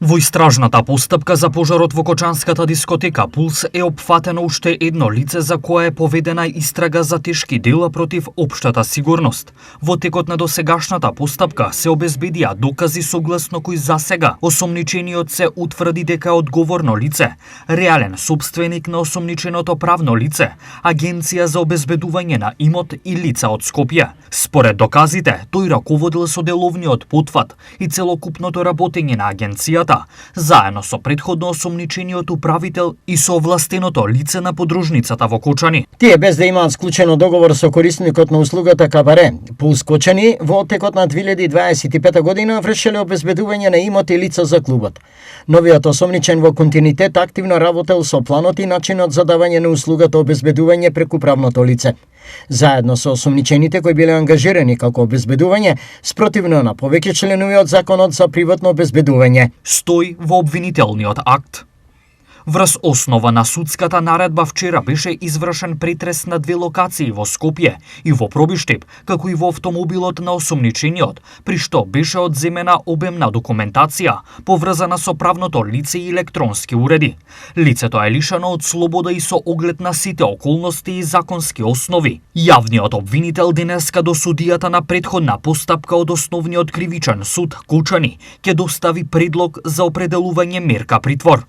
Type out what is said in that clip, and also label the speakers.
Speaker 1: Во истражната постапка за пожарот во Кочанската дискотека Пулс е опфатено уште едно лице за кое е поведена истрага за тешки дела против општата сигурност. Во текот на досегашната постапка се обезбедија докази согласно кои засега осомничениот се утврди дека е одговорно лице, реален сопственик на осомниченото правно лице, Агенција за обезбедување на имот и лица од Скопје. Според доказите, тој раководел со деловниот потфат и целокупното работење на агенцијата, заедно со предходно осомничениот управител и со овластеното лице на подружницата во Кочани.
Speaker 2: Тие без да имаат склучено договор со корисникот на услугата Кабаре, Пулс Кочани, во текот на 2025 година вршеле обезбедување на имот и лица за клубот. Новиот осомничен во континуитет активно работел со планот и начинот за давање на услугата обезбедување преку правното лице. Заедно со осомничените кои биле ангажирани како обезбедување, спротивно на повеќе членови од Законот за приватно обезбедување,
Speaker 1: стои во обвинителниот акт. Врз основа на судската наредба вчера беше извршен претрес на две локации во Скопје и во Пробиштип, како и во автомобилот на осомничениот, при што беше одземена обемна документација, поврзана со правното лице и електронски уреди. Лицето е лишено од слобода и со оглед на сите околности и законски основи. Јавниот обвинител денеска до судијата на предходна постапка од Основниот кривичен суд Кочани ќе достави предлог за определување мерка притвор.